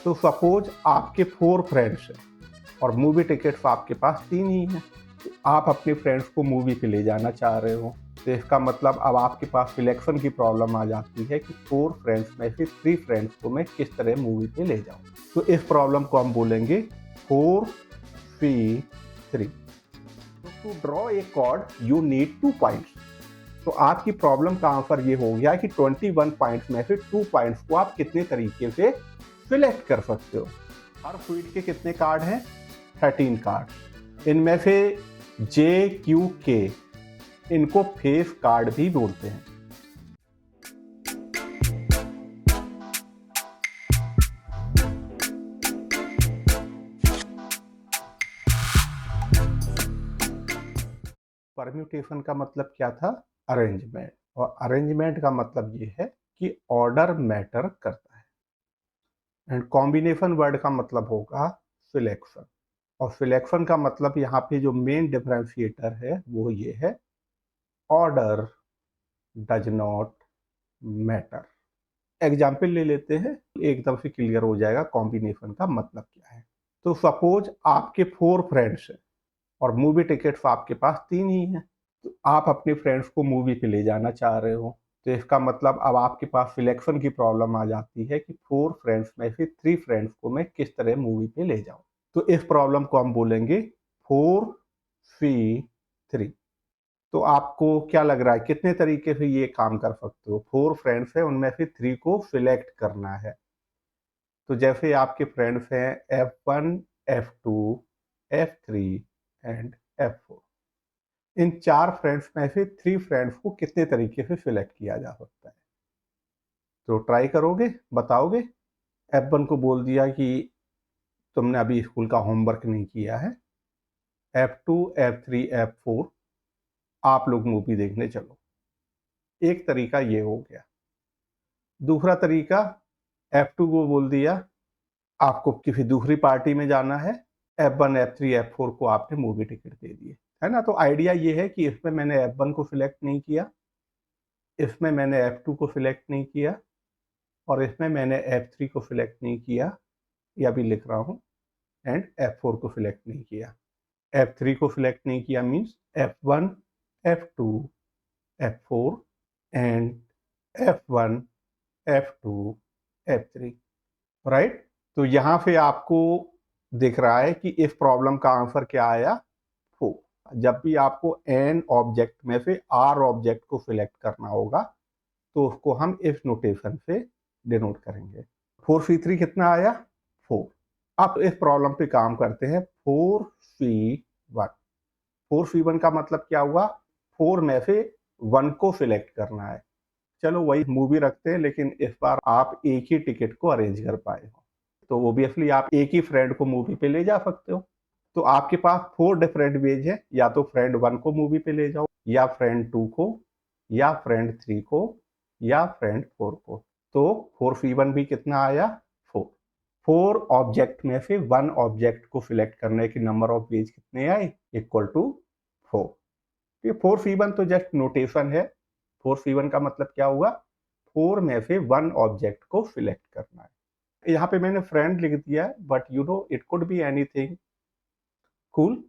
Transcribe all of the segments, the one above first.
तो सपोज आपके 4 फ्रेंड्स हैं और मूवी टिकट्स आपके पास 3 ही हैं। तो आप अपने फ्रेंड्स को मूवी पे ले जाना चाह रहे हो। तो इसका मतलब अब आपके पास सिलेक्शन की प्रॉब्लम आ जाती है कि 4 फ्रेंड्स में से 3 फ्रेंड्स को मैं किस तरह मूवी पे ले जाऊँ। तो इस प्रॉब्लम को हम बोलेंगे 4C3। तो to draw a chord you need 2 points. तो आपकी प्रॉब्लम का आंसर ये हो गया कि 21 पॉइंट्स में से 2 पॉइंट्स को आप कितने तरीके से सिलेक्ट कर सकते हो। हर फ्लूइड के कितने कार्ड हैं? 13 कार्ड। इनमें से जे क्यू के इनको फेस कार्ड भी बोलते हैं। परम्यूटेशन का मतलब क्या था? अरेंजमेंट। और अरेंजमेंट का मतलब ये है कि ऑर्डर मैटर करता है। एंड कॉम्बिनेशन वर्ड का मतलब होगा सिलेक्शन। और सिलेक्शन का मतलब यहाँ पे जो मेन डिफरेंशिएटर है वो ये है, order does not matter. Example ले लेते हैं, एकदम से क्लियर हो जाएगा कॉम्बिनेशन का मतलब क्या है। तो सपोज आपके 4 फ्रेंड्स हैं और मूवी टिकट्स आपके पास 3 ही हैं। तो आप अपने फ्रेंड्स को मूवी पे ले जाना चाह रहे हो। तो इसका मतलब अब आपके पास सिलेक्शन की प्रॉब्लम आ जाती है कि 4 फ्रेंड्स में से 3 फ्रेंड्स को मैं किस तरह मूवी पे ले जाऊं। तो इस प्रॉब्लम को हम बोलेंगे 4C3। तो आपको क्या लग रहा है कितने तरीके से ये काम कर सकते हो? 4 फ्रेंड्स है, उनमें से 3 को सिलेक्ट करना है। तो जैसे आपके फ्रेंड्स हैं F1, F2, F3 and F4। In 4 friends में से 3 फ्रेंड्स को कितने तरीके से सिलेक्ट किया जा सकता है? तो ट्राई करोगे, बताओगे। F1 को बोल दिया कि तुमने अभी स्कूल का होमवर्क नहीं किया है। F2, F3, F4 आप लोग मूवी देखने चलो। एक तरीका ये हो गया। दूसरा तरीका, F2 को बोल दिया आपको किसी दूसरी पार्टी में जाना है। F1, F3, F4 को आपने मूवी टिकट दे दिए, है ना। तो आइडिया ये है कि इसमें मैंने F1 को सिलेक्ट नहीं किया, इसमें मैंने F2 को सिलेक्ट नहीं किया और इसमें मैंने F3 को सिलेक्ट नहीं किया, या भी लिख रहा हूँ, एंड F4 को सिलेक्ट नहीं किया। F3 को सिलेक्ट नहीं किया means F1, F2, F4 and F1, F2, F3, right. तो यहाँ पे आपको दिख रहा है कि इस प्रॉब्लम का आंसर क्या आया? 4। जब भी आपको n ऑब्जेक्ट में से r ऑब्जेक्ट को सिलेक्ट करना होगा तो उसको हम इस नोटेशन से डिनोट करेंगे। 4C3 कितना आया? 4। अब इस प्रॉब्लम पे काम करते हैं। 4C1। 4C1 का मतलब क्या हुआ? 4 में से 1 को सिलेक्ट करना है। चलो वही मूवी रखते हैं, लेकिन इस बार आप एक ही टिकट को अरेंज कर पाए हो, तो ओबियसली आप एक ही फ्रेंड को मूवी पे ले जा सकते हो। तो आपके पास 4 डिफरेंट वेज है, या तो फ्रेंड 1 को मूवी पे ले जाओ, या फ्रेंड 2 को, या फ्रेंड 3 को, या फ्रेंड 4 को। तो 4C1 भी कितना आया? 4। 4 ऑब्जेक्ट में से 1 ऑब्जेक्ट को सिलेक्ट करने की नंबर ऑफ वेज कितने आए? Equal to 4। ये 4C1 तो जस्ट नोटेशन है। 4C1 का मतलब क्या हुआ? 4 में से 1 ऑब्जेक्ट को सिलेक्ट करना है। यहाँ पे मैंने फ्रेंड लिख दिया है, but you know it could be anything. Cool.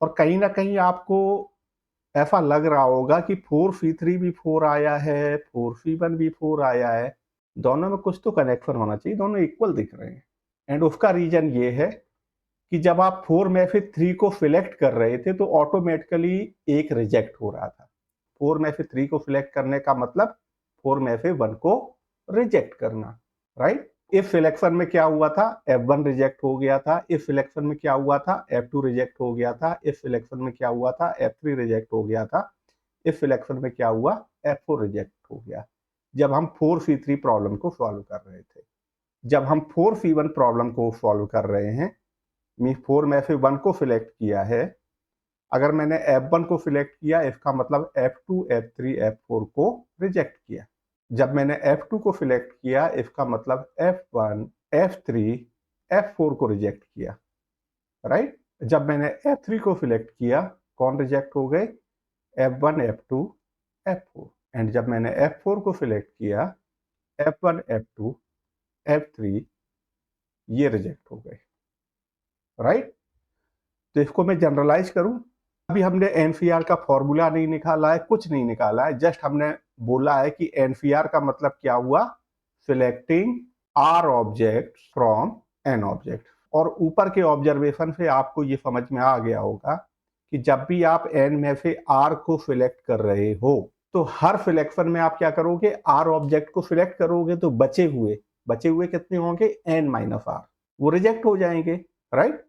और कहीं ना कहीं आपको ऐसा लग रहा होगा कि 4C3 भी 4 आया है, 4C1 भी 4 आया है, दोनों में कुछ तो कनेक्शन होना चाहिए, दोनों इक्वल दिख रहे हैं। एंड उसका रीजन ये है कि जब आप 4 में से 3 को सिलेक्ट कर रहे थे तो ऑटोमेटिकली एक रिजेक्ट हो रहा था। 4 में से 3 को सिलेक्ट करने का मतलब 4 में से 1 को रिजेक्ट करना, राइट। इस सिलेक्शन में क्या हुआ था? F1 रिजेक्ट हो गया था। इस सिलेक्शन में क्या हुआ था? F2 रिजेक्ट हो गया था। इस सिलेक्शन में क्या हुआ था? F3 रिजेक्ट हो गया था। इस सिलेक्शन में क्या हुआ? F4 रिजेक्ट हो गया, जब हम 4C3 प्रॉब्लम को सॉल्व कर रहे थे। जब हम 4C1 प्रॉब्लम को सॉल्व कर रहे हैं, मीन 4 में से 1 को सिलेक्ट किया है, अगर मैंने F1 को सिलेक्ट किया इसका मतलब F2, F3, F4 को रिजेक्ट किया। जब मैंने F2 को सिलेक्ट किया इसका मतलब F1, F3, F4 को रिजेक्ट किया, राइट। जब मैंने F3 को सिलेक्ट किया, कौन रिजेक्ट हो गए? F1, F2, F4। एंड जब मैंने F4 को सिलेक्ट किया, F1, F2, F3, ये रिजेक्ट हो गए, राइट। तो इसको मैं जनरलाइज करूं, अभी हमने एनसीआर का फॉर्मूला नहीं निकाला है, कुछ नहीं निकाला है, जस्ट हमने बोला है कि एनसीआर का मतलब क्या हुआ, selecting r object from n object. और ऊपर के ऑब्जर्वेशन से आपको ये समझ में आ गया होगा कि जब भी आप एन में से आर को सिलेक्ट कर रहे हो तो हर सिलेक्शन में आप क्या करोगे, आर ऑब्जेक्ट को सिलेक्ट करोगे तो बचे हुए कितने होंगे, एन माइनस आर, वो रिजेक्ट हो जाएंगे, राइट।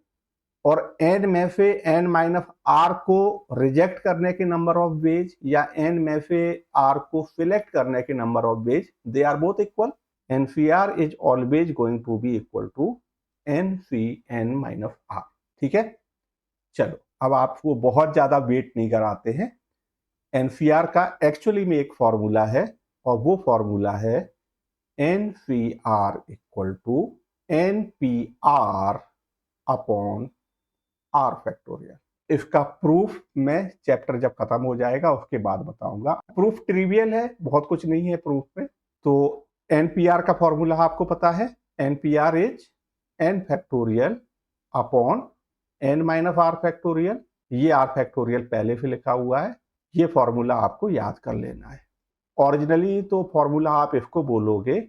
और n में से n माइनस आर को रिजेक्ट करने के नंबर ऑफ वेज या n में से r को सिलेक्ट करने के number of ways, they are both equal. NCR is always going to be equal to NCN minus r, ठीक है। चलो अब आपको बहुत ज्यादा वेट नहीं कराते हैं। NCR का एक्चुअली में एक फॉर्मूला है और वो फॉर्मूला है NCR equal to NPR upon are factorial. इसका प्रूफ मैं चैप्टर जब खत्म हो जाएगा उसके बाद बताऊंगा। प्रूफ ट्रिवियल है, बहुत कुछ नहीं है प्रूफ में। तो एनपीआर का फॉर्मूला आपको पता है, NPR is n factorial upon n minus r factorial. ये आर फैक्टोरियल पहले से लिखा हुआ है, ये फॉर्मूला आपको याद कर लेना है। ओरिजिनली तो फॉर्मूला आप इसको बोलोगे,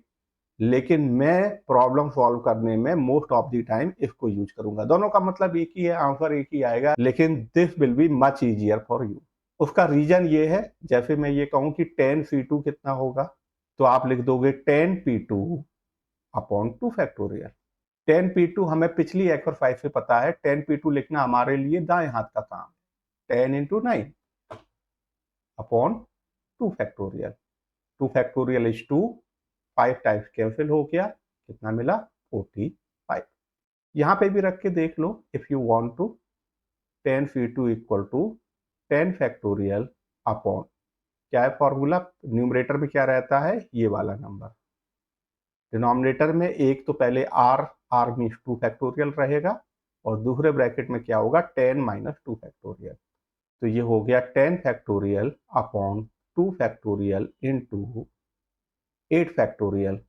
लेकिन मैं प्रॉब्लम सॉल्व करने में मोस्ट ऑफ द टाइम इसको यूज करूंगा। दोनों का मतलब एक ही है, आंसर एक ही आएगा, लेकिन this will be much easier for you. उसका रीजन ये है, जैसे मैं ये कहूं कि 10c2 कितना होगा, तो आप लिख दोगे 10p2 अपॉन 2 फैक्टोरियल। 10p2 हमें पिछली एक्सरसाइज से पता है, 10p2 लिखना हमारे लिए दाएं हाथ का काम, 10 into 9 upon 2 factorial. 2 factorial is 2, 5 times cancel हो गया, कितना मिला 45। यहां पे भी रख के देख लो if you want to. 10c2 equal to 10 factorial upon, क्या है फॉर्मूला, न्यूमरेटर में क्या रहता है, ये वाला नंबर, डिनोमिनेटर में एक तो पहले आर मीन्स 2 फैक्टोरियल रहेगा और दूसरे ब्रैकेट में क्या होगा 10 माइनस 2 फैक्टोरियल। तो ये हो गया 10 factorial upon 2 factorial into 8 factorial.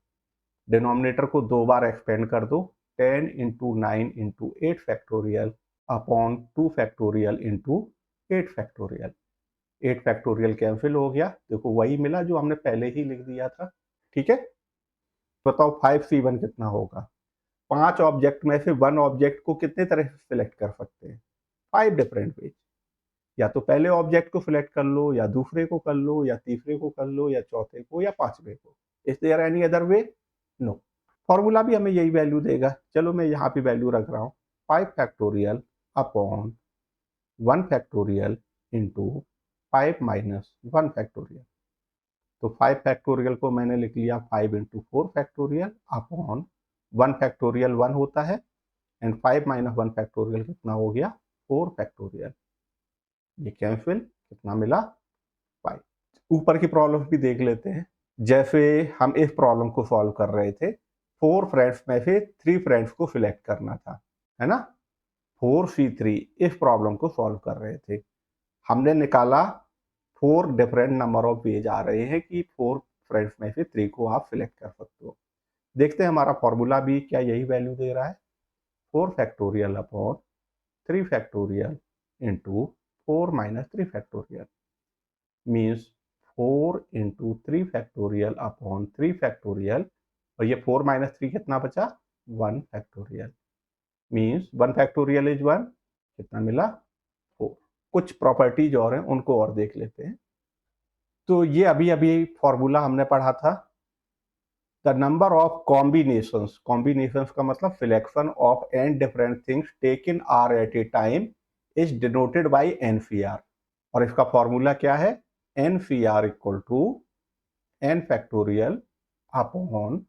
Denominator को 2 बार एक्सपेंड कर दो, 10 into 9 into 8 factorial upon 2 factorial into 8 factorial. 8 factorial cancel हो गया, देखो वही मिला जो हमने पहले ही लिख दिया था, ठीक है। बताओ 5c1 कितना होगा। 5 ऑब्जेक्ट में से 1 ऑब्जेक्ट को कितने तरह से सिलेक्ट कर सकते हैं, 5 डिफरेंट वेज। या तो पहले ऑब्जेक्ट को सिलेक्ट कर लो, या दूसरे को कर लो, या तीसरे को कर लो, या चौथे को, या पांचवे को। Is there any other way, no. Formula भी हमें यही वैल्यू देगा, चलो मैं यहाँ पे वैल्यू रख रहा हूँ, 5 factorial upon 1 factorial into 5 minus 1 factorial. तो 5 फैक्टोरियल को मैंने लिख लिया 5 इंटू 4 फैक्टोरियल अपॉन 1 फैक्टोरियल 1 होता है, एंड 5 माइनस 1 फैक्टोरियल कितना हो गया 4 फैक्टोरियल। ये कैंसिल, कितना मिला 5। ऊपर की प्रॉब्लम भी देख लेते हैं। जैसे हम इस प्रॉब्लम को सॉल्व कर रहे थे, 4 फ्रेंड्स में से 3 फ्रेंड्स को सिलेक्ट करना था, है ना। 4c3 इस प्रॉब्लम को सॉल्व कर रहे थे, हमने निकाला 4 डिफरेंट नंबर ऑफ वेज आ रहे हैं कि 4 फ्रेंड्स में से 3 को आप सिलेक्ट कर सकते हो। देखते हैं हमारा फॉर्मूला भी क्या यही वैल्यू दे रहा है, 4 factorial upon 3 factorial into 4 minus 3 factorial means 4 into 3 factorial upon 3 factorial, और ये 4 माइनस 3 कितना बचा 1 फैक्टोरियल मीन्स 1 फैक्टोरियल इज 1, कितना मिला 4। कुछ प्रॉपर्टीज और हैं उनको और देख लेते हैं। तो ये अभी अभी फॉर्मूला हमने पढ़ा था, the number of combinations, combinations का मतलब selection of n different things taken r at a time is denoted by NCR। और इसका फॉर्मूला क्या है, NCR equal to n factorial upon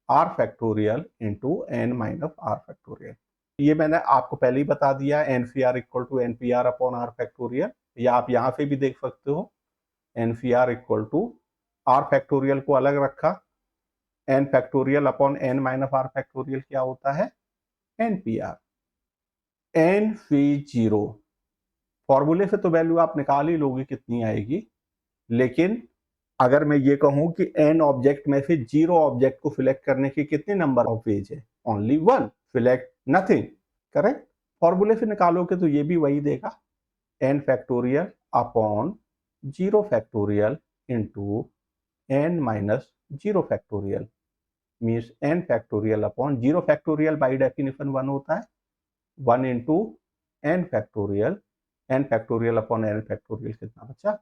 r factorial into n minus r factorial. ये मैंने आपको पहले ही बता दिया, NCR equal to NPR upon r factorial, या आप यहाँ से भी देख सकते हो, NCR equal to r factorial को अलग रखा, n factorial upon n minus r factorial क्या होता है NPR। NC0 फॉर्मूले से तो वैल्यू आप निकाल ही लोगे कितनी आएगी, लेकिन अगर मैं ये कहूं कि n ऑब्जेक्ट में से 0 ऑब्जेक्ट को सिलेक्ट करने के कितने नंबर ऑफ वेज है, ओनली 1। Select nothing, correct. फॉर्मूले से निकालोगे तो ये भी वही देगा, n factorial upon 0 factorial into n minus 0 factorial, means n factorial upon 0 factorial by definition 1 होता है, 1 into n factorial upon n factorial कितना बचा,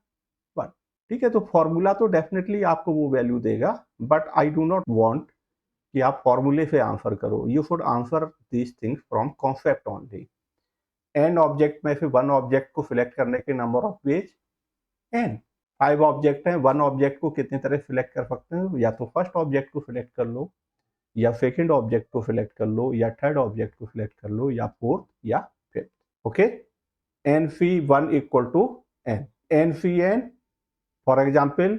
1। ठीक है, तो फॉर्मूला तो डेफिनेटली आपको वो वैल्यू देगा, but I do not want कि आप फॉर्मूले से आंसर करो। You should answer these things from concept only. n object में से 1 ऑब्जेक्ट को सिलेक्ट करने के number of veg n, 5 object हैं, 1 ऑब्जेक्ट को कितनी तरह सिलेक्ट कर सकते हो, या तो फर्स्ट ऑब्जेक्ट को सिलेक्ट कर लो, या सेकंड ऑब्जेक्ट को सिलेक्ट कर लो, या थर्ड ऑब्जेक्ट को सिलेक्ट कर लो, या फोर्थ या फिफ्थ। ओके, n फी 1 इक्वल टू n फी n, फॉर एग्जाम्पल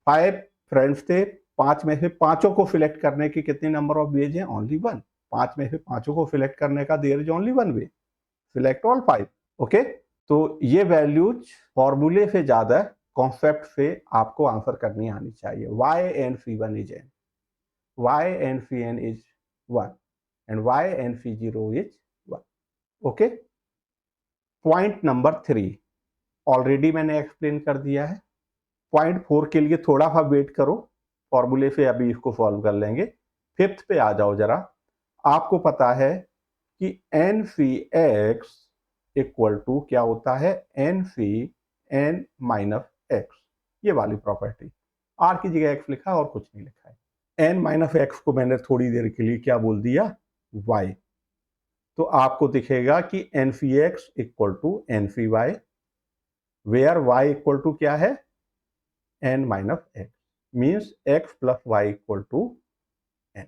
5 फ्रेंड्स थे, 5 में से पांचों को सिलेक्ट करने की कितने नंबर ऑफ वेज हैं, ओनली 1। 5 में से पांचों को सिलेक्ट करने का there is only 1 way, select all 5। Okay, तो ये वैल्यूज फॉर्मूले से ज्यादा कॉन्सेप्ट से आपको आंसर करनी आनी चाहिए। वाई एन फी 1 इज n, वाई एन फी n is 1 and why n फी 0 is 1। Okay, point number 3 already मैंने एक्सप्लेन कर दिया है। पॉइंट 4 के लिए थोड़ा सा वेट करो, फॉर्मूले से अभी इसको सॉल्व कर लेंगे। फिफ्थ पे आ जाओ जरा। आपको पता है कि n fee x equal to क्या होता है, एन फी एन माइनस एक्स, ये वाली प्रॉपर्टी। आर की जगह एक्स लिखा और कुछ नहीं लिखा है। एन माइनस एक्स को मैंने थोड़ी देर के लिए क्या बोल दिया, वाई। तो आपको दिखेगा कि n fee x equal to n phi y, where y equal to क्या है, n minus x, means x plus y equal to n.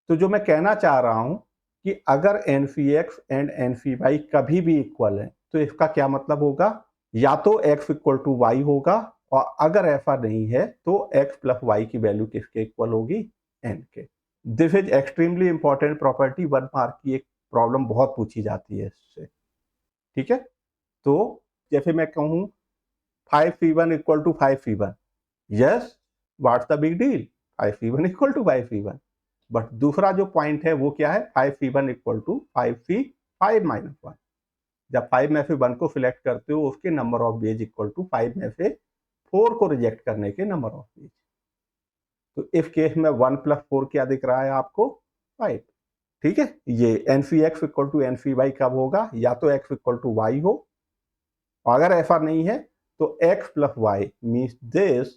तो जो मैं कहना चाह रहा हूं कि अगर n fee x and n phi y कभी भी इक्वल है, तो इसका क्या मतलब होगा, या तो एक्स इक्वल टू वाई होगा, और अगर ऐसा नहीं है तो एक्स प्लस वाई की वैल्यू किसके इक्वल होगी, एन के। This is extremely important property, 1 mark की एक प्रॉब्लम बहुत पूछी जाती है इससे। ठीक है, तो जैसे मैं कहूं 5c1 equal to 5c1, yes, what's the big deal, 5c1 equal to 5c1। But दूसरा जो पॉइंट है वो क्या है, 5c1 equal to 5c5 minus 1। जब 5 में से 1 को सिलेक्ट करते हो उसके number of ways equal to 5 में से 4 को रिजेक्ट करने के नंबर ऑफ वेज। तो इस केस में 1 प्लस 4 क्या दिख रहा है आपको, 5। ठीक है, ये n fee x equal to n phi y कब होगा, या तो एक्स इक्वल टू वाई हो, और अगर ऐसा नहीं है तो x plus y means this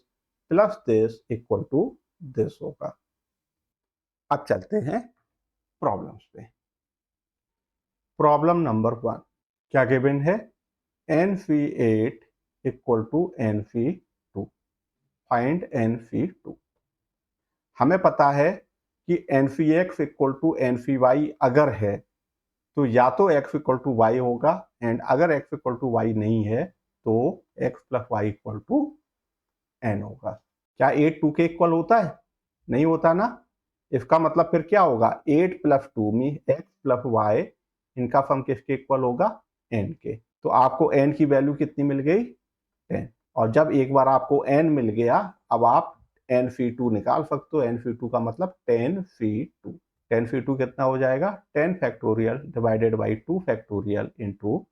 plus this equal to this होगा। अब चलते हैं प्रॉब्लम्स पे। प्रॉब्लम नंबर 1 क्या गिवन है, n phi 8 equal to n phi 2, find n phi 2। हमें पता है कि n fee x equal to n phi y अगर है तो या तो x इक्वल टू वाई होगा, एंड अगर x इक्वल टू वाई नहीं है तो x plus y equal to n होगा। क्या 8 2 के इक्वल होता है, नहीं होता ना। इसका मतलब फिर क्या होगा, 8 प्लस 2 में x प्लस वाई, इनका सम किसके इक्वल होगा, n के। तो आपको n की वैल्यू कितनी मिल गई, 10। और जब एक बार आपको n मिल गया, अब आप n फी 2 निकाल सकते हो। n फी 2 का मतलब 10 फी 2। 10 फी 2 कितना हो जाएगा, 10 factorial divided by 2 factorial into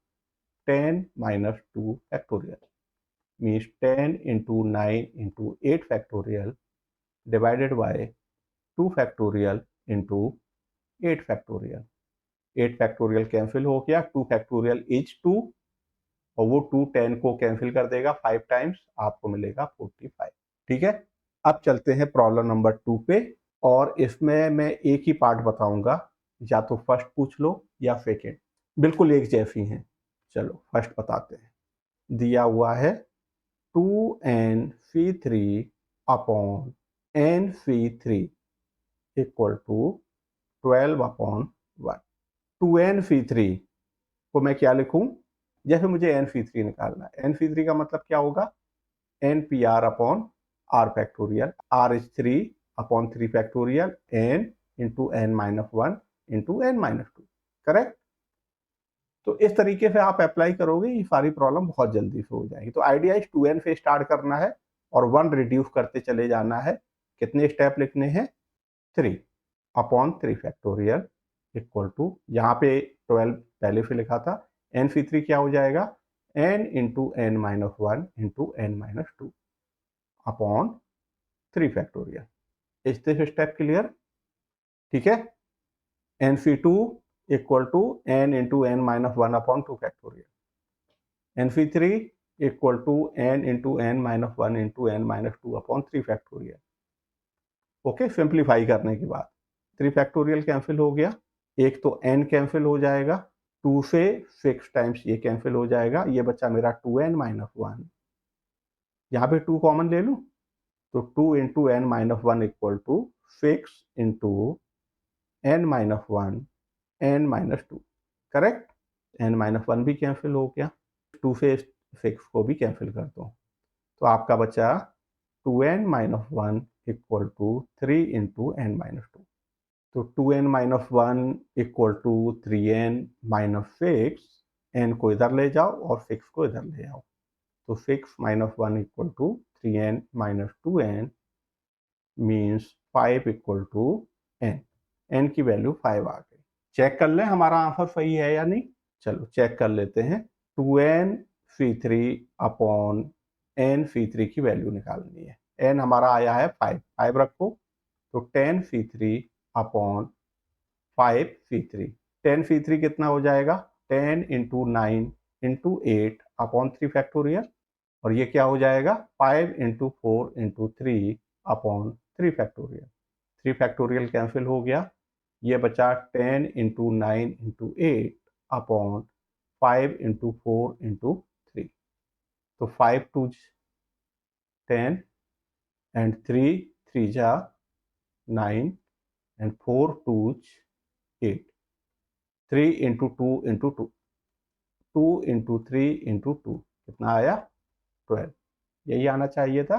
10 minus 2 factorial, means 10 into 9 into 8 factorial divided by 2 factorial into 8 factorial. 8 factorial cancel हो गया, 2 फैक्टोरियल इज 2, और वो 2 10 को कैंसिल कर देगा 5 टाइम्स, आपको मिलेगा 45। ठीक है, अब चलते हैं प्रॉब्लम नंबर 2 पे, और इसमें मैं एक ही पार्ट बताऊंगा, या तो फर्स्ट पूछ लो या सेकेंड, बिल्कुल एक जैसी हैं। चलो फर्स्ट बताते हैं। दिया हुआ है 2n phi 3 upon n phi 3 equal to 12 upon 1। 2n phi 3 को मैं क्या लिखूं, जैसे मुझे n फी 3 निकालना है, n फी 3 का मतलब क्या होगा, n P R upon are factorial, R is 3 upon 3 factorial, n into n minus 1 into n minus 2, correct. तो इस तरीके से आप अप्लाई करोगे, ये सारी प्रॉब्लम बहुत जल्दी से हो जाएगी। तो आइडिया इस 2n से स्टार्ट करना है और 1 रिड्यूस करते चले जाना है। कितने स्टेप लिखने हैं, 3 अपॉन 3 फैक्टोरियल इक्वल टू, यहाँ पे 12 पहले से लिखा था, n-3 क्या हो जाएगा, n into n minus 1 into n minus 2 upon 3 factorial. इस दिस स्टेप क्लियर? ठीक है, n-2 equal to n into n minus 1 upon 2 factorial, n-3 equal to n into n minus 1 into n minus 2 upon 3 factorial. Okay, simplify करने के बाद 3 factorial cancel हो गया, एक तो n कैंसिल हो जाएगा, 2 से 6 टाइम्स ये कैंसिल हो जाएगा, ये बच्चा मेरा 2n माइनस 1, यहाँ पे 2 कॉमन ले लूँ तो 2 into n minus 1 equal to 6 into n minus 1 n minus 2, correct? n minus 1 भी कैंसिल हो गया, 2 से 6 को भी कैंसिल कर दो, तो आपका बचा 2n minus 1 equal to 3 into n minus 2। तो 2n minus 1 equal to 3n minus 6, n को इधर ले जाओ और 6 को इधर ले आओ, तो 6 minus 1 equal to 3n minus 2n means 5 equal to n। n की वैल्यू 5 आ गई। चेक कर लें हमारा आंसर सही है या नहीं। चलो चेक कर लेते हैं। 2n c3 upon n c3 की वैल्यू निकालनी है। n हमारा आया है 5, 5 रखो, तो 10 c3 अपॉन 5 c3, 10 c3 कितना हो जाएगा, 10 इंटू 9 इंटू 8 अपॉन 3 फैक्टोरियल, और ये क्या हो जाएगा 5 into 4 into 3 upon 3 factorial. 3 factorial cancel हो गया, ये बचा 10 into 9 into 8 upon 5 into 4 into 3, तो 5 टू 10 एंड 3 जा 9 एंड 4 टू 8, 3 इंटू 2 इंटू 2, 2 इंटू 3 इंटू 2 कितना आया 12, यही आना चाहिए था।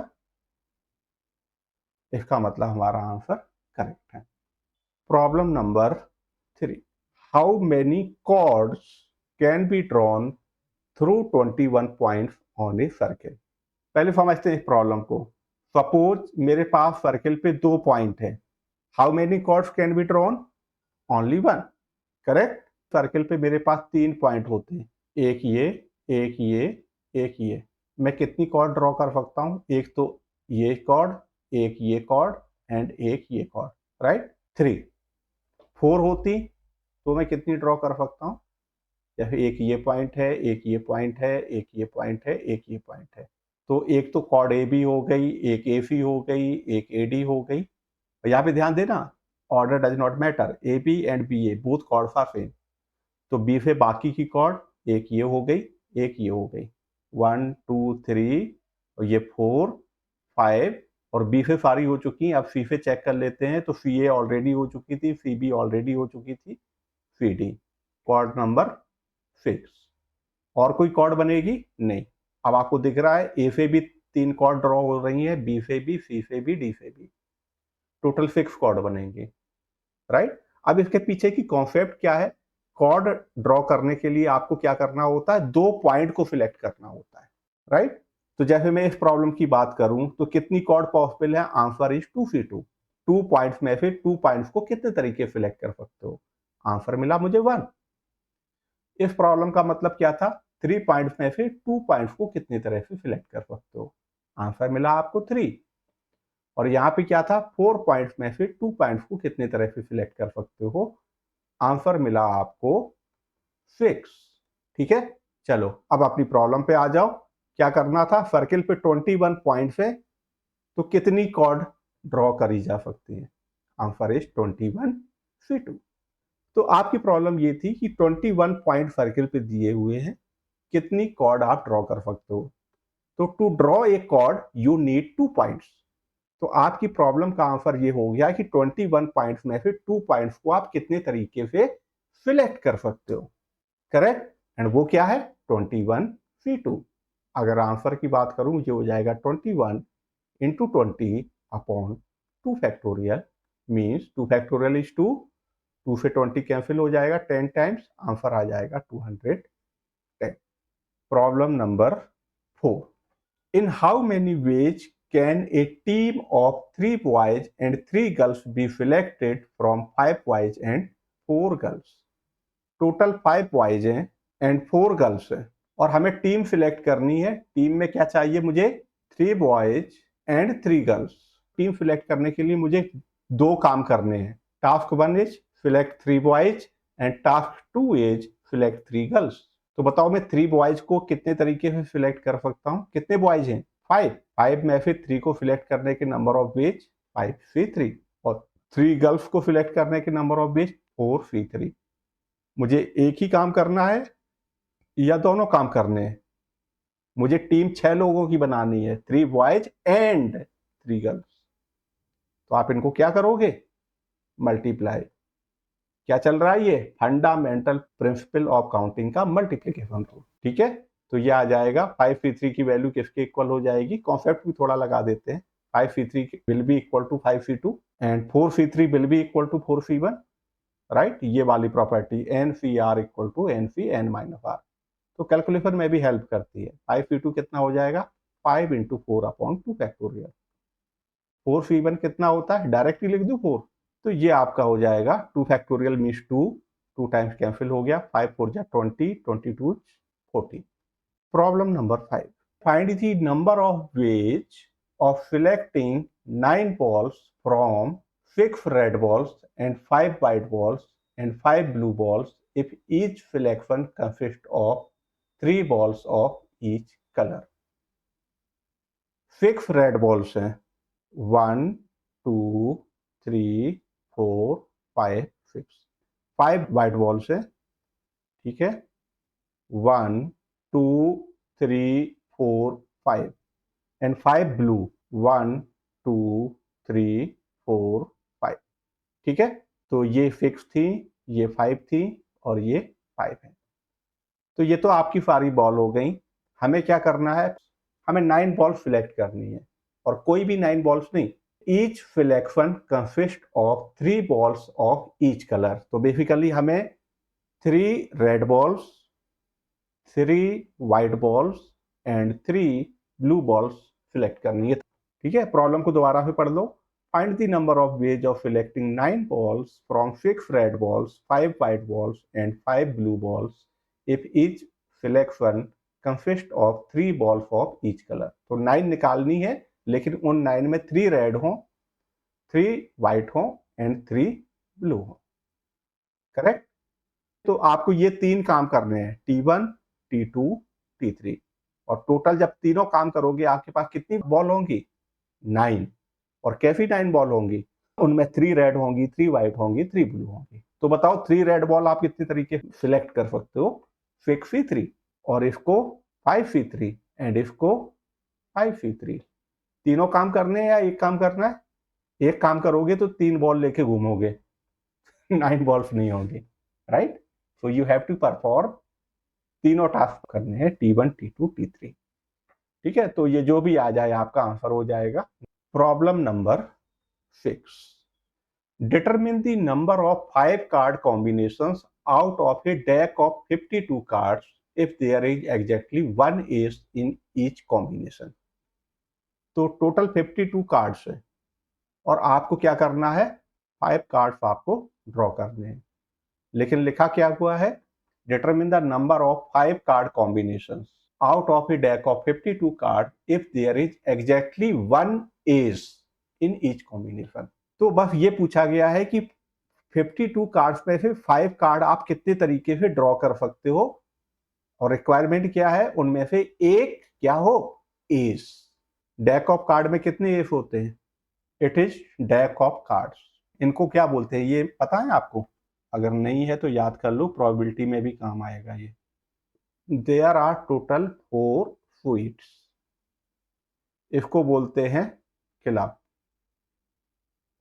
इसका मतलब हमारा आंसर करेक्ट है। Problem number 3, how many chords can be drawn through 21 points on a circle. पहले समझते हैं इस प्रॉब्लम को। सपोज मेरे पास सर्किल पे 2 पॉइंट है, how many chords can be drawn, only 1, correct? Circle पे मेरे पास 3 पॉइंट होते हैं, एक ये, एक ये, एक ये। मैं कितनी कॉर्ड ड्रॉ कर सकता हूँ, एक तो ये कॉर्ड, एक ये कॉर्ड एंड एक ये कॉर्ड, राइट? 3, 4 होती तो मैं कितनी ड्रॉ कर सकता हूँ, जैसे एक ये पॉइंट है, एक ये पॉइंट है, एक ये पॉइंट है, एक ये पॉइंट है, तो एक तो कॉर्ड ए बी हो गई, एक ए सी हो गई, एक ए डी हो गई। यहाँ पे ध्यान देना, order does not matter, A B and B A both chords are same, तो बी से बाकी की कॉर्ड, एक ये हो गई, एक ये हो गई, 1 2 3 और ये 4 5, और बी से सारी हो चुकी। अब सी से चेक कर लेते हैं, तो सी ए ऑलरेडी हो चुकी थी, सी बी ऑलरेडी हो चुकी थी, सी डी कॉर्ड नंबर 6। और कोई कॉर्ड बनेगी नहीं। अब आपको दिख रहा है ए से भी 3 कॉर्ड ड्रॉ हो रही है, बी से भी, सी से भी, डी से भी, टोटल 6 कॉर्ड बनेंगे, राइट? अब इसके पीछे की कॉन्सेप्ट क्या है, कॉर्ड ड्रॉ करने के लिए आपको क्या करना होता है, 2 पॉइंट को सिलेक्ट करना होता है, राइट? तो जैसे मैं इस प्रॉब्लम की बात करूं तो कितनी कॉर्ड पॉसिबल है, आंसर इज 2c2। 2 पॉइंट्स में से 2 पॉइंट्स को कितने तरीके से सिलेक्ट कर सकते हो, आंसर मिला मुझे 1। इस प्रॉब्लम का मतलब क्या था, 3 पॉइंट्स में से 2 पॉइंट्स को कितनी तरह से सिलेक्ट कर सकते हो, आंसर मिला आपको 3। और यहाँ पे क्या था, 4 पॉइंट्स में से 2 पॉइंट्स को कितनी तरह से सिलेक्ट कर सकते हो, आंसर मिला आपको 6। ठीक है, चलो अब अपनी प्रॉब्लम पे आ जाओ। क्या करना था, सर्किल पे 21 पॉइंट्स है, तो कितनी कॉर्ड ड्रॉ करी जा सकती है, आंसर इज 21c2। तो आपकी प्रॉब्लम ये थी कि 21 पॉइंट सर्किल पे दिए हुए हैं, कितनी कॉर्ड आप ड्रॉ कर सकते हो। तो to draw a chord you need 2 points. तो आपकी प्रॉब्लम का आंसर ये हो गया कि 21 पॉइंट्स में से 2 पॉइंट्स को आप कितने तरीके से सिलेक्ट कर सकते हो, करेक्ट? एंड वो क्या है, 21c2। अगर आंसर की बात करूं, ये हो जाएगा 21 into 20 upon 2 factorial, means 2 factorial is 2, 2 से 20 कैंसिल हो जाएगा 10 टाइम्स, आंसर आ जाएगा 210। Problem number 4, in how many ways can a team of 3 boys and 3 girls be selected from 5 boys and 4 girls, total 5 boys हैं एंड 4 गर्ल्स हैं, और हमें team select करनी है। टीम में क्या चाहिए मुझे? 3 boys and 3 girls. Team select करने के लिए मुझे 2 काम करने हैं। Task 1 is select 3 boys and task 2 is select 3 girls. तो बताओ मैं 3 बॉयज को कितने तरीके से सिलेक्ट कर सकता हूँ? कितने बॉयज हैं? 5 में से 3 को सिलेक्ट करने के नंबर ऑफ वेज 5 से 3, और 3 गर्ल्स को सिलेक्ट करने के नंबर ऑफ वेज 4 से 3। मुझे एक ही काम करना है या दोनों काम करने हैं? मुझे टीम 6 लोगों की बनानी है, 3 बॉयज एंड 3 गर्ल्स। तो आप इनको क्या करोगे? मल्टीप्लाई। क्या चल रहा है? ये फंडामेंटल प्रिंसिपल ऑफ काउंटिंग का मल्टीप्लीकेशन रूल। ठीक है, तो ये आ जाएगा 5C3 की वैल्यू किसके इक्वल हो जाएगी? कॉन्सेप्ट भी थोड़ा लगा देते हैं। 5C3 will be equal to 5C2 and 4C3 will be equal to 4C1, right? ये वाली property NCR equal to NCN-R। तो कैलकुलेशन में भी हेल्प करती है। 5C2 कितना हो जाएगा? 5 इंटू 4/2 फैक्टोरियल। 4C1 कितना होता है? डायरेक्टली लिख दूं 4, तो ये आपका हो जाएगा 2 फैक्टोरियल मीन्स 2 टाइम्स कैंसिल हो गया, 5 4 जा 20, 22 40। Problem number 5, find the number of ways of selecting 9 balls from 6 red balls and 5 white balls and 5 blue balls if each selection consists of 3 balls of each color। 6 red balls हैं, 1 2 3 4 5 6। 5 white balls है, ठीक है, 1 2 3 4 5 and 5 blue, 1 2 3 4 5। ठीक है, तो ये 6 थी, ये 5 थी और ये 5 है। तो ये तो आपकी सारी बॉल हो गई। हमें क्या करना है? हमें 9 बॉल सिलेक्ट करनी है, और कोई भी 9 बॉल्स नहीं। Each selection consist of 3 balls of each colour. तो बेसिकली हमें 3 red balls, 3 white balls and 3 blue balls select करनी है। ठीक है, प्रॉब्लम को दोबारा से पढ़ लो। Find the number of ways of selecting 9 balls from 6 red balls, 5 white balls and 5 blue balls if each selection consist of 3 balls of each colour. तो 9 निकालनी है, लेकिन उन 9 में 3 रेड हो, 3 वाइट हो एंड 3 ब्लू हो। करेक्ट? तो आपको ये 3 काम करने हैं, T1 T2 T3, और टोटल जब तीनों काम करोगे आपके पास कितनी बॉल होंगी? 9। और कैसी 9 बॉल होंगी? उनमें 3 रेड होंगी, 3 वाइट होंगी, 3 ब्लू होंगी। तो बताओ 3 रेड बॉल आप कितने तरीके सिलेक्ट कर सकते हो? 6C3, और इसको 5C3 एंड इसको 5C3। तीनों काम करने हैं या एक काम करना है? एक काम करोगे तो 3 बॉल लेके घूमोगे, 9 बॉल्स नहीं होंगी, right? So you have to perform तीनों टास्क करने हैं, T1 T2 T3। ठीक है, तो ये जो भी आ जाए आपका आंसर हो जाएगा। Problem number 6, determine the number of 5 card combinations out of a deck of 52 cards if there is exactly 1 ace in each combination. तो टोटल 52 कार्ड्स है, और आपको क्या करना है? 5 कार्ड्स आपको ड्रॉ करने हैं। लेकिन लिखा क्या हुआ है? Determine the number of 5 card combinations out of a deck of 52 cards if there is exactly 1 ace in each combination। तो बस ये पूछा गया है कि 52 कार्ड्स में से 5 कार्ड आप कितने तरीके से ड्रॉ कर सकते हो, और रिक्वायरमेंट क्या है? उनमें से एक क्या हो? एस। डेक ऑफ कार्ड में कितने एस होते हैं? It is deck of cards. इनको क्या बोलते हैं ये पता है आपको? अगर नहीं है तो याद कर लो, प्रोबेबिलिटी में भी काम आएगा ये। There are total 4 suites। इसको बोलते हैं क्लब,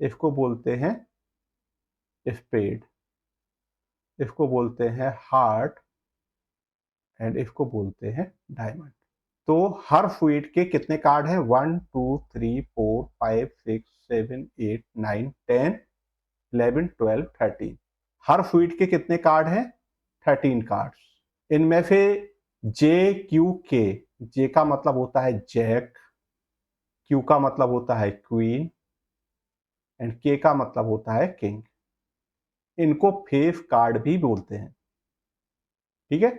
इसको बोलते हैं स्पेड, इसको बोलते हैं हार्ट एंड इसको बोलते हैं डायमंड। तो हर सुइट के कितने कार्ड हैं? 1 2 3 4 5 6 7 8 9 10 11 12 13। हर सुइट के कितने कार्ड हैं? 13 कार्ड्स। इनमें से जे क्यू के, जे का मतलब होता है जैक, क्यू का मतलब होता है क्वीन एंड के का मतलब होता है किंग। इनको फेफ कार्ड भी बोलते हैं, ठीक है।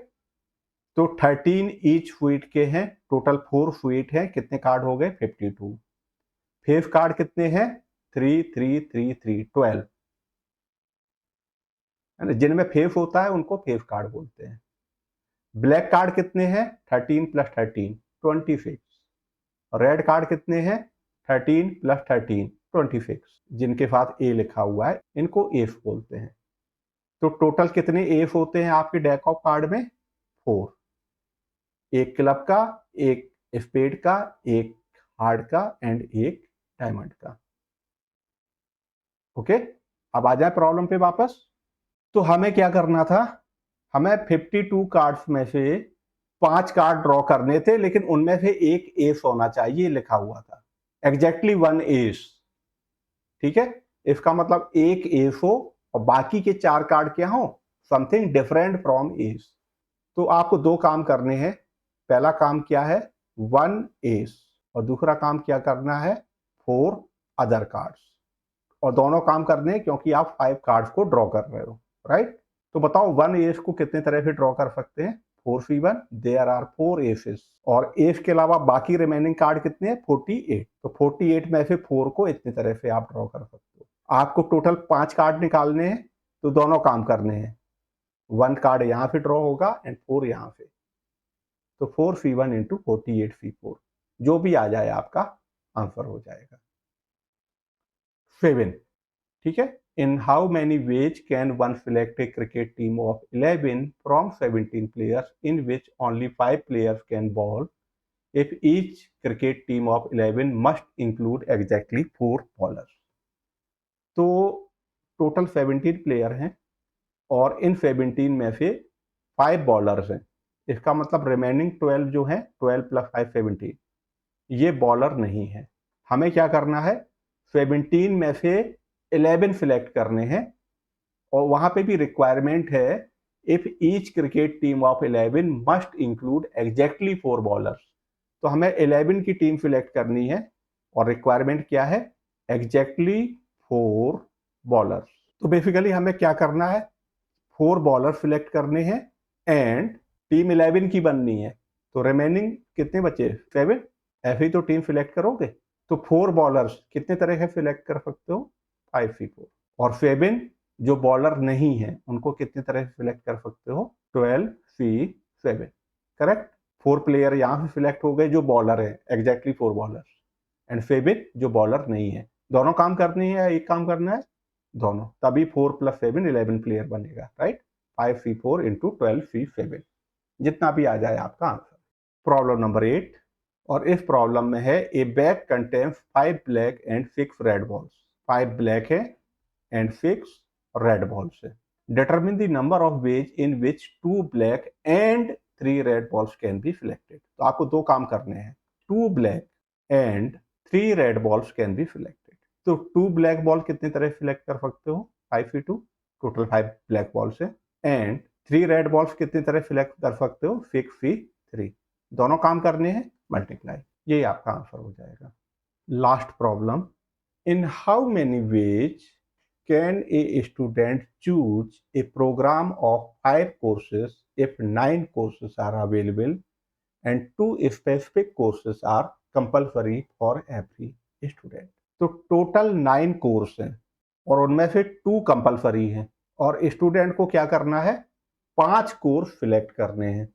तो 13 ईच फीट के हैं, टोटल 4 फीट हैं, कितने कार्ड हो गए 52। फेफ कार्ड कितने हैं 3 3 3 3 12, है ना। जिनमें फेफ होता है उनको फेफ कार्ड बोलते हैं। ब्लैक कार्ड कितने हैं 13 + 13 26। रेड कार्ड कितने हैं 13 + 13 26, जिनके साथ ए लिखा हुआ है इनको एफ बोलते हैं। तो टोटल कितने एफ होते हैं आपके डेक ऑफ कार्ड में 4, एक क्लब का, एक स्पेड का, एक हार्ट का एंड एक डायमंड का। ओके, अब आ जाए प्रॉब्लम पे वापस। तो हमें क्या करना था, हमें 52 कार्ड्स में से 5 कार्ड ड्रॉ करने थे, लेकिन उनमें से एक एस होना चाहिए लिखा हुआ था, एग्जैक्टली 1 एस, ठीक है। इसका मतलब एक एस हो और बाकी के 4 कार्ड क्या हो, समथिंग डिफरेंट फ्रॉम एस। तो आपको 2 काम करने हैं। पहला काम क्या है 1 एस, और दूसरा काम क्या करना है 4 अदर कार्ड्स, और दोनों काम करने हैं क्योंकि आप 5 कार्ड्स को ड्रॉ कर रहे हो, राइट। तो बताओ 1 एस को कितने तरह से ड्रॉ कर सकते हैं 4C1, देयर आर 4 एसेस, और एस के अलावा बाकी रिमेनिंग कार्ड कितने हैं 48। तो 48 में से 4 को इतनी तरह से आप ड्रॉ कर सकते हो। आपको टोटल 5 कार्ड निकालने हैं, तो दोनों काम करने हैं, 1 कार्ड यहाँ पे ड्रॉ होगा एंड 4 यहाँ पे। तो 4C1 इंटू 48C4 जो भी आ जाए आपका आंसर हो जाएगा 7, ठीक है। In how many ways can one select A cricket team of 11 from 17 players in which only 5 players can ball if each cricket team of 11 must include exactly 4 bowlers। तो total 17 player हैं और इन 17 में से 5 bowlers हैं। इसका मतलब remaining 12 जो हैं 12 + 5 17, ये बॉलर नहीं है। हमें क्या करना है 17 में से 11 सिलेक्ट करने हैं, और वहां पे भी रिक्वायरमेंट है if each cricket team of 11 must include exactly 4 bowlers. तो हमें 11 की टीम सिलेक्ट करनी है और रिक्वायरमेंट क्या है एग्जैक्टली 4 बॉलर्स। तो बेसिकली हमें क्या करना है 4 बॉलर सिलेक्ट करने हैं एंड टीम 11 की बननी है। तो रिमेनिंग कितने बचे 7, ऐसे ही तो टीम सिलेक्ट करोगे। तो 4 बॉलर्स कितने तरह से सिलेक्ट कर सकते हो 5C4, और 7 जो बॉलर नहीं है उनको कितने तरह से सिलेक्ट कर सकते हो 12C7, करेक्ट। 4 प्लेयर यहाँ से सिलेक्ट हो गए जो बॉलर है एग्जैक्टली 4 बॉलर्स, एंड 7 जो बॉलर नहीं है। दोनों काम करनी है या एक काम करना है दोनों, तभी 4 + 7 11 प्लेयर बनेगा, राइट। 5C4 इंटू 12C7 जितना भी आ जाए आपका आंसर। प्रॉब्लम नंबर 8, और इस प्रॉब्लम में है ए bag contains 5 black and 6 red balls. 5 black है एंड 6 रेड बॉल्स है। Determine the number of ways in which 2 black and 3 red balls can be selected. तो आपको 2 काम करने हैं, 2 black and 3 red balls can be selected. तो 2 black ball कितनी तरह सिलेक्ट कर सकते हो 5C2, टोटल 5 ब्लैक बॉल्स है, एंड 3 रेड बॉल्स कितनी तरह सिलेक्ट कर सकते हो 6C3, दोनों काम करने हैं मल्टीप्लाई, यही आपका आंसर हो जाएगा। Last problem, in how many ways can a student choose a program of 5 courses if 9 courses are available and 2 specific courses are compulsory for every student। तो टोटल 9 कोर्स हैं और उनमें से 2 कंपलसरी हैं, और स्टूडेंट को क्या करना है 5 कोर्स सिलेक्ट करने हैं।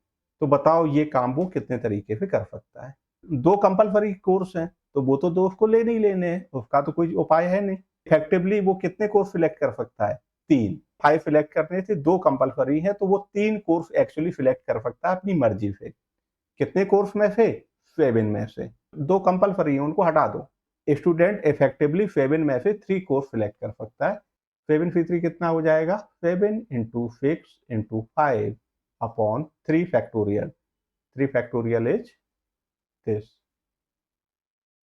तो बताओ ये काम वो कितने तरीके से कर सकता है। 2 कंपलसरी कोर्स हैं तो वो तो 2 उसको लेने ही लेने हैं, उसका तो कोई उपाय है नहीं। इफेक्टिवली वो कितने कोर्स सिलेक्ट कर सकता है 3, 5 सिलेक्ट करने से 2 कंपलसरी हैं तो वो 3 कोर्स एक्चुअली सिलेक्ट कर सकता है अपनी मर्जी से। कितने कोर्स में से 7 में से 2 कंपलसरी हैं उनको हटा दो। स्टूडेंट इफेक्टिवली 7 में से 3 कोर्स सिलेक्ट कर सकता है। 7C3 कितना हो जाएगा 7 × 6 × 5 upon 3 factorial, 3 factorial is this.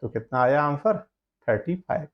तो कितना आया आंसर 35।